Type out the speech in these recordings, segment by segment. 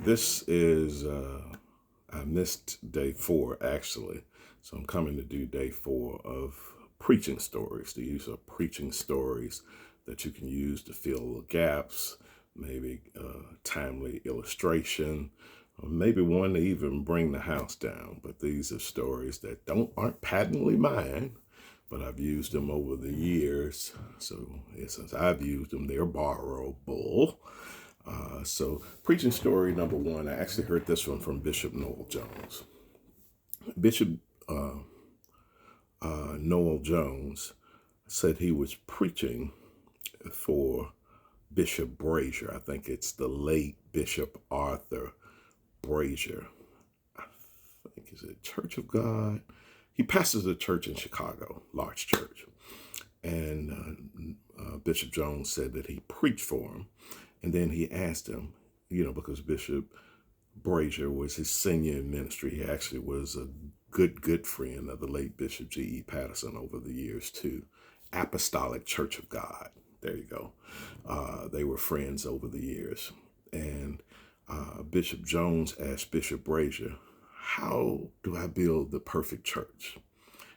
This is, I missed day 4 actually. So I'm coming to do day 4 of preaching stories, the use of preaching stories that you can use to fill the gaps, maybe timely illustration, or maybe one to even bring the house down. But these are stories that aren't patently mine, but I've used them over the years. So since I've used them, they're borrowable. So, preaching story number 1, I actually heard this one from Bishop Noel Jones. Bishop uh, Noel Jones said he was preaching for Bishop Brazier. I think it's the late Bishop Arthur Brazier. I think it's a Church of God. He pastors a church in Chicago, large church. And Bishop Jones said that he preached for him. And then he asked him, because Bishop Brazier was his senior in ministry. He actually was a good friend of the late Bishop G.E. Patterson over the years, too. Apostolic Church of God. There you go. They were friends over the years. And Bishop Jones asked Bishop Brazier, how do I build the perfect church?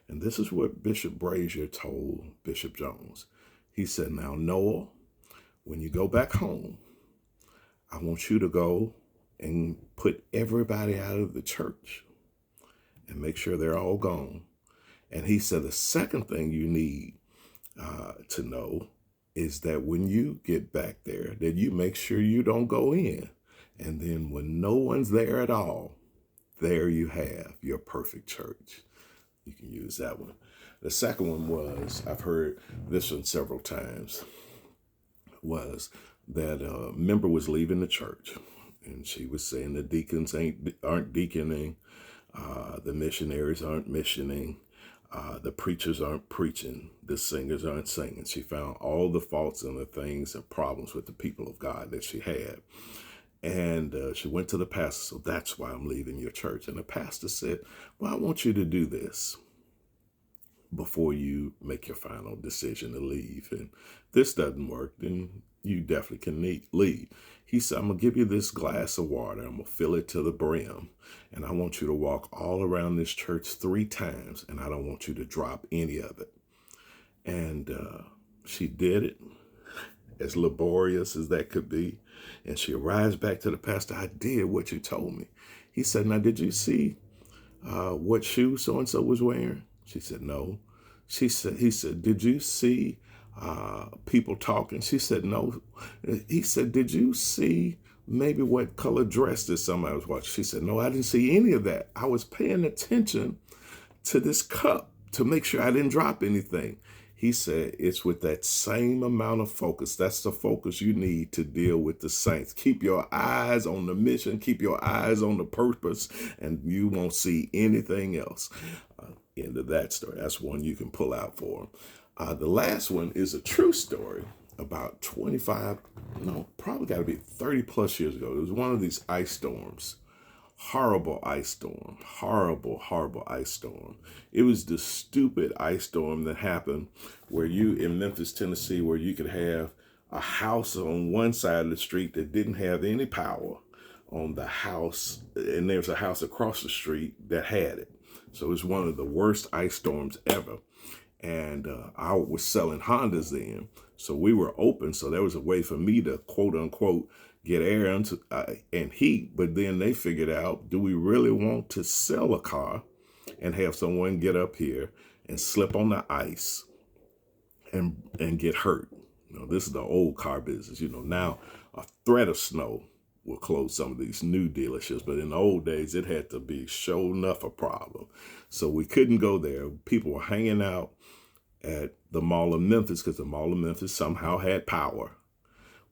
And this is what Bishop Brazier told Bishop Jones. He said, now, Noel, when you go back home, I want you to go and put everybody out of the church and make sure they're all gone. And he said the second thing you need to know is that when you get back there, that you make sure you don't go in. And then when no one's there at all, there you have your perfect church. You can use that one. The second one was, I've heard this one several times, was that a member was leaving the church, and she was saying the deacons aren't deaconing, the missionaries aren't missioning, the preachers aren't preaching, the singers aren't singing. She found all the faults and the things and problems with the people of God that she had. And she went to the pastor, so that's why I'm leaving your church. And the pastor said, well, I want you to do this before you make your final decision to leave. And this doesn't work, then you definitely can leave. He said, I'm going to give you this glass of water. I'm going to fill it to the brim. And I want you to walk all around this church 3 times. And I don't want you to drop any of it. And she did it, as laborious as that could be. And she arrives back to the pastor. I did what you told me. He said, now, did you see what shoes so-and-so was wearing? She said, no. He said, did you see people talking? She said, no. He said, did you see maybe what color dress that somebody was watching? She said, no, I didn't see any of that. I was paying attention to this cup to make sure I didn't drop anything. He said, it's with that same amount of focus. That's the focus you need to deal with the saints. Keep your eyes on the mission, keep your eyes on the purpose, and you won't see anything else. End of that story. That's one you can pull out for them. The last one is a true story about 25, no, probably got to be 30 plus years ago. It was one of these ice storms. Horrible ice storm. Horrible ice storm. It was the stupid ice storm that happened where in Memphis, Tennessee, where you could have a house on one side of the street that didn't have any power on the house, and there's a house across the street that had it. So it was one of the worst ice storms ever. And I was selling Hondas then. So we were open. So there was a way for me to, quote unquote, get air and heat. But then they figured out, do we really want to sell a car and have someone get up here and slip on the ice and get hurt? This is the old car business. Now a threat of snow will close some of these new dealerships. But in the old days, it had to be sure enough a problem. So we couldn't go there. People were hanging out at the Mall of Memphis because the Mall of Memphis somehow had power.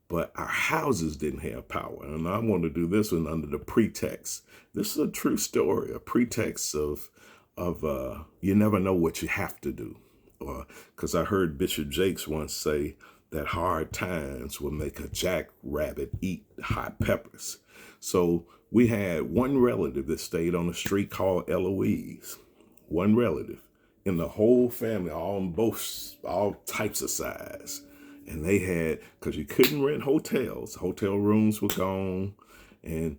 But our houses didn't have power. And I want to do this one under the pretext. This is a true story, a pretext of you never know what you have to do. Because I heard Bishop Jakes once say that hard times will make a jackrabbit eat hot peppers. So we had one relative that stayed on the street called Eloise. One relative in the whole family, all types of size. And they had, because you couldn't rent hotels. Hotel rooms were gone. And,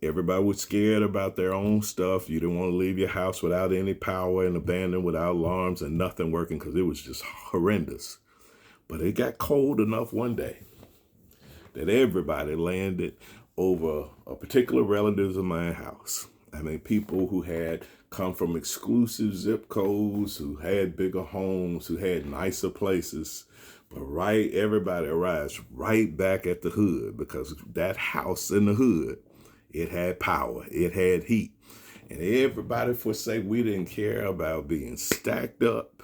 everybody was scared about their own stuff. You didn't want to leave your house without any power and abandoned without alarms and nothing working because it was just horrendous. But it got cold enough one day that everybody landed over a particular relatives of mine house. I mean, people who had come from exclusive zip codes, who had bigger homes, who had nicer places. But everybody arrives right back at the hood because that house in the hood, it had power, it had heat. And everybody forsake, we didn't care about being stacked up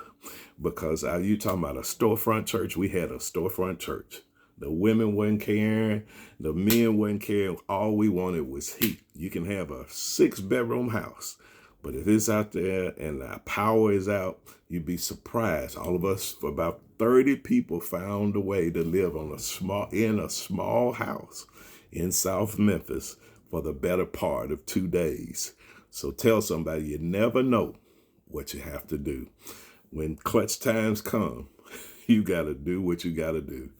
because you talking about a storefront church, we had a storefront church. The women wasn't caring. The men wasn't caring. All we wanted was heat. You can have a 6-bedroom house, but if it's out there and the power is out, you'd be surprised. All of us, for about 30 people, found a way to live in a small house in South Memphis for the better part of 2 days. So tell somebody, you never know what you have to do. When clutch times come, you got to do what you got to do.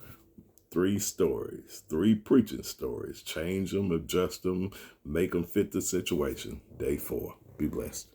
3 stories, 3 preaching stories. Change them, adjust them, make them fit the situation. Day 4. Be blessed.